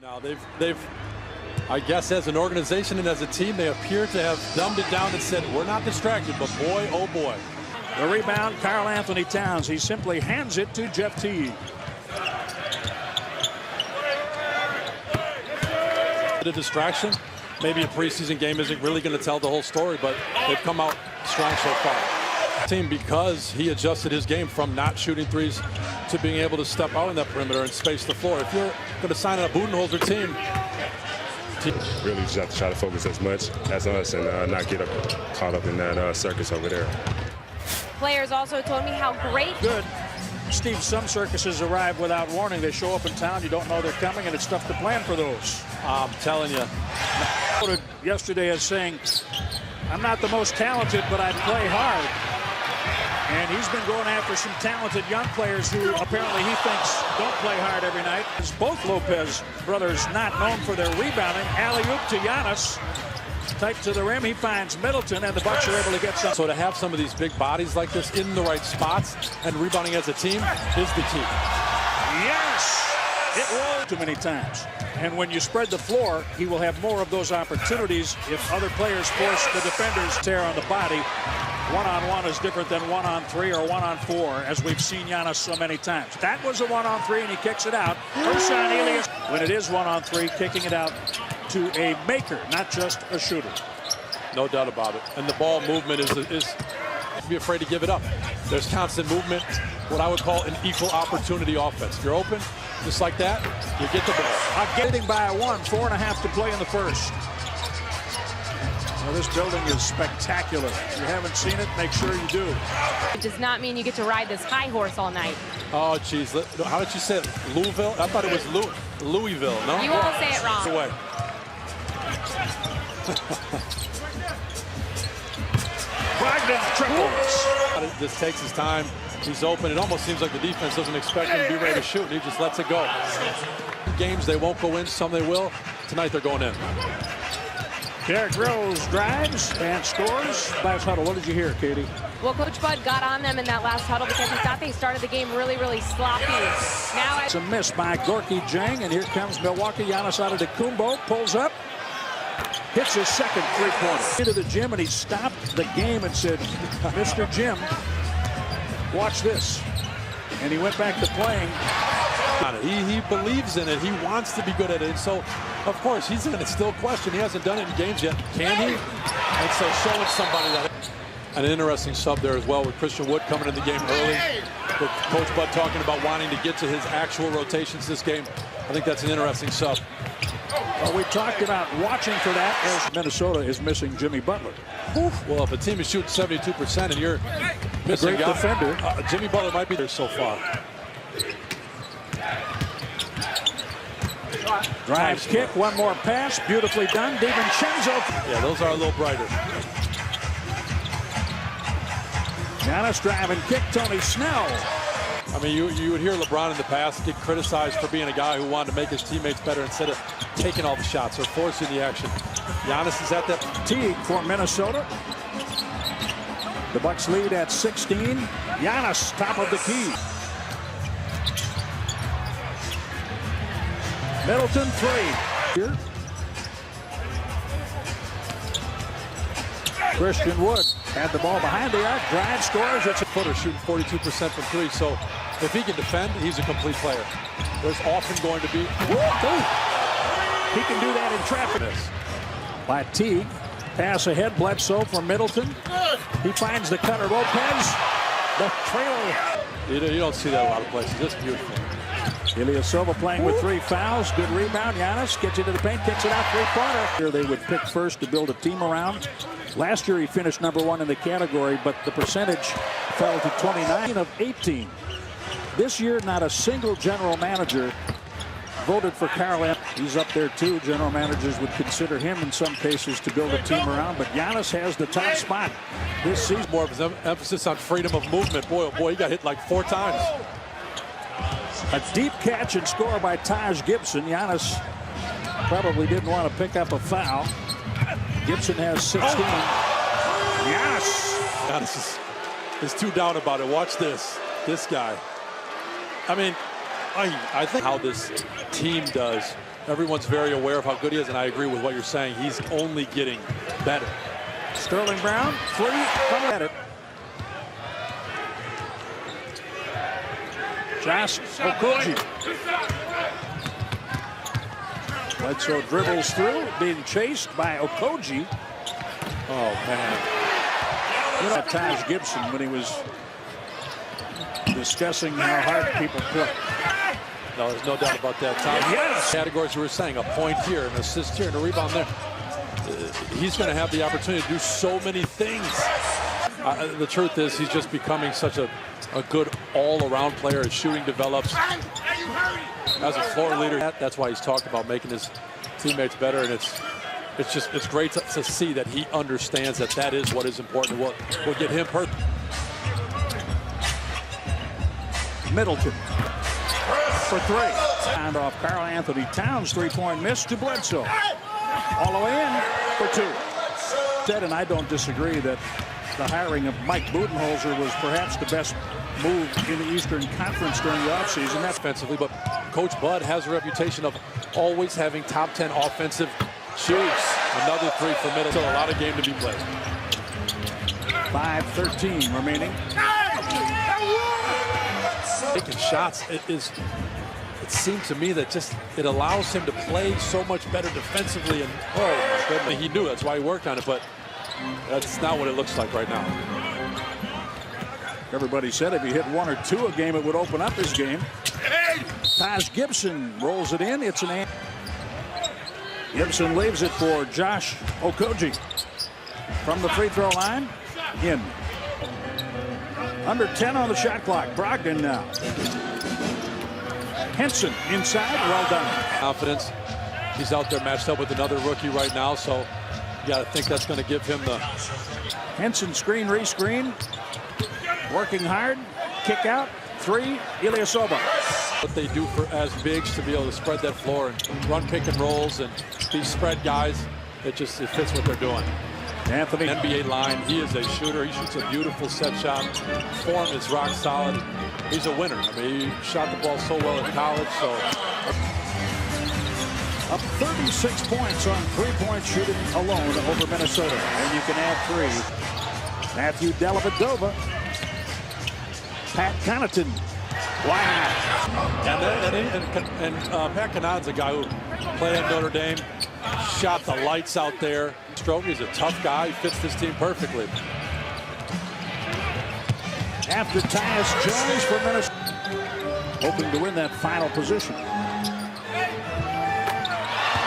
Now they've, I guess as an organization and as a team, they appear to have dumbed it down and said, we're not distracted, but boy, oh boy. The rebound, Karl Anthony Towns. He simply hands it to Jeff Teague. A distraction. Maybe a preseason game isn't really going to tell the whole story, but they've come out strong so far. Team, because he adjusted his game from not shooting threes to being able to step out in that perimeter and space the floor. If you're going to sign a Budenholzer team, really just have to try to focus as much as us and not get caught up in that circus over there. Players also told me how great. Good. Steve, some circuses arrive without warning. They show up in town, you don't know they're coming, and it's tough to plan for those. I'm telling you. Quoted yesterday as saying, I'm not the most talented, but I play hard. And he's been going after some talented young players who apparently he thinks don't play hard every night. It's both Lopez brothers not known for their rebounding. Alley-oop to Giannis. Tight to the rim, he finds Middleton, and the Bucks are able to get some. So to have some of these big bodies like this in the right spots and rebounding as a team is the key. Yes! It rolled too many times. And when you spread the floor, he will have more of those opportunities if other players force the defenders to tear on the body. One-on-one is different than one-on-three or one-on-four, as we've seen Giannis so many times. That was a one-on-three, and he kicks it out. Ersan Elias, when it is one-on-three, kicking it out to a maker, not just a shooter. No doubt about it. And the ball movement is be afraid to give it up. There's constant movement, what I would call an equal opportunity offense. If you're open, just like that, you get the ball. Getting by 4.5 to play in the first. Well, this building is spectacular. If you haven't seen it, make sure you do. It does not mean you get to ride this high horse all night. Oh, geez. How did you say it? Louisville? I thought it was Louisville, no? You won't say it wrong. Away. Brogdon triples. This takes his time. He's open. It almost seems like the defense doesn't expect him to be ready to shoot. He just lets it go. Games they won't go in, some they will. Tonight they're going in. Derrick Rose drives and scores. Last huddle, what did you hear, Katie? Well, Coach Bud got on them in that last huddle because he thought they started the game really, really sloppy. Now it's a miss by Gorky Jang, and here comes Milwaukee. Giannis Antetokounmpo pulls up, hits his second three-pointer. Into the gym, and he stopped the game and said, Mr. Jim, watch this. And he went back to playing. He believes in it. He wants to be good at it. And so, of course, he's going to still question. He hasn't done it in games yet. Can he? And so showing somebody that. An interesting sub there as well with Christian Wood coming in the game early. With Coach Bud talking about wanting to get to his actual rotations this game. I think that's an interesting sub. Well, we talked about watching for that as Minnesota is missing Jimmy Butler. Oof. Well, if a team is shooting 72% and you're missing a great defender, Jimmy Butler might be there so far. Drives, kick, one more pass, beautifully done. DiVincenzo. Yeah, those are a little brighter. Giannis driving kick, Tony Snell. I mean, you would hear LeBron in the past get criticized for being a guy who wanted to make his teammates better instead of taking all the shots or forcing the action. Giannis is at that. Teague for Minnesota. The Bucks lead at 16. Giannis, top of the key. Middleton, three. Here. Christian Wood had the ball behind the arc, drive, scores. It's a footer shooting 42% from three. So if he can defend, he's a complete player. There's often going to be. He can do that in traffic. By Teague. Pass ahead, Bledsoe for Middleton. He finds the cutter. Lopez. The trail. You don't see that a lot of places. Just beautiful. Ilyasova playing with 3 fouls. Good rebound. Giannis gets into the paint, kicks it out three-pointer. Here they would pick first to build a team around. Last year he finished #1 in the category, but the percentage fell to 29 of 18. This year, not a single general manager voted for Karl Anthony. He's up there too. General managers would consider him in some cases to build a team around, but Giannis has the top spot this season. More of his emphasis on freedom of movement. Boy, oh boy, he got hit like 4 times. A deep catch and score by Taj Gibson. Giannis probably didn't want to pick up a foul. Gibson has 16. Yes. Giannis is too down about it. Watch this. This guy. I mean, I think how this team does everyone's very aware of how good he is, and I agree with what you're saying. He's only getting better. Sterling Brown, free, come at it. Josh Okogie. Bledsoe dribbles through, being chased by Okogie. Oh, man. You know, Taj Gibson, when he was discussing how hard people play. No, there's no doubt about that. Taj, Yes. Categories you were saying, a point here, an assist here, and a rebound there. He's going to have the opportunity to do so many things. The truth is, he's just becoming such a good all-around player. His shooting develops. As a floor leader, that's why he's talked about making his teammates better, and it's great to see that he understands that is what is important. What will get him hurt. Middleton for three. And off Karl Anthony Towns, three-point miss to Bledsoe. All the way in for two. Said, and I don't disagree, that the hiring of Mike Budenholzer was perhaps the best move in the Eastern Conference during the offseason. That's Offensively, but Coach Bud has a reputation of always having top 10 offensive shoots. Another three for Middleton. Still a lot of game to be played. 5:13 remaining. Taking shots, it seemed to me that it allows him to play so much better defensively. And oh my goodness, he knew that's why he worked on it, but that's not what it looks like right now. Everybody said if he hit one or two a game, it would open up his game. Taj Gibson rolls it in. It's an. Gibson leaves it for Josh Okogie. From the free throw line, in. Under 10 on the shot clock. Brogdon now. Henson inside, well done. Confidence. He's out there matched up with another rookie right now, so you got to think that's going to give him the. Henson screen, re-screen. Working hard. Kick out. Three, Ilyasova. What they do as bigs to be able to spread that floor and run pick and rolls and these spread guys, it fits what they're doing. Anthony. NBA line, he is a shooter. He shoots a beautiful set shot. Form is rock solid. He's a winner. I mean, he shot the ball so well in college. So up 36 points on three-point shooting alone over Minnesota. And you can add three. Matthew Dellavedova. Pat Connaughton. Wow. And Pat Connaughton's a guy who played at Notre Dame, shot the lights out there. Stroke, he's a tough guy. He fits this team perfectly. After Tyus Jones for Minnesota, hoping to win that final position.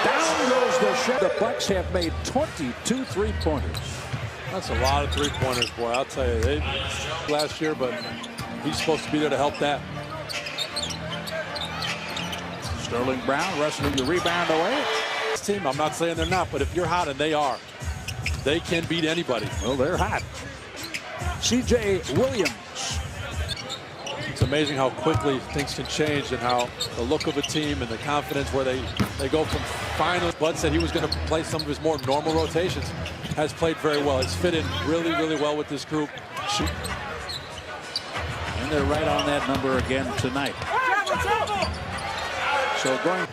Down goes the shot. The Bucks have made 22 three-pointers. That's a lot of three-pointers, boy. I'll tell you, they last year, but he's supposed to be there to help that. Sterling Brown wrestling the rebound away. This team, I'm not saying they're not, but if you're hot, and they are, they can beat anybody. Well, they're hot. C.J. Williams. It's amazing how quickly things can change and how the look of a team and the confidence where they go from finals. Bud said he was going to play some of his more normal rotations. Has played very well. It's fit in really, really well with this group. And they're right on that number again tonight. So going.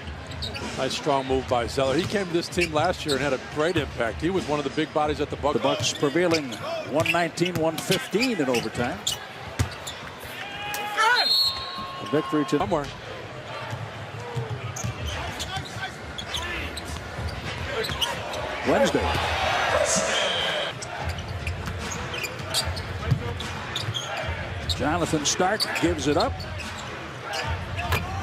Nice strong move by Zeller. He came to this team last year and had a great impact. He was one of the big bodies at the Bucks. The Bucks prevailing 119-115 in overtime. A victory to somewhere. Wednesday. Jonathan Stark gives it up.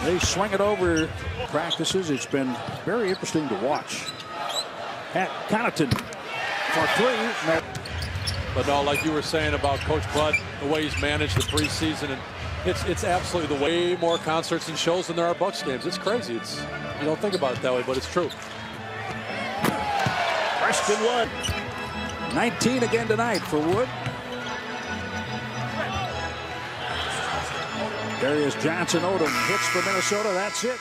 They swing it over practices. It's been very interesting to watch. At Connaughton for three. No. But no, like you were saying about Coach Bud, the way he's managed the preseason, and it's absolutely the way more concerts and shows than there are Bucks games. It's crazy. You don't think about it that way, but it's true. Preston Wood. 19 again tonight for Wood. Darius Johnson-Odom hits for Minnesota. That's it.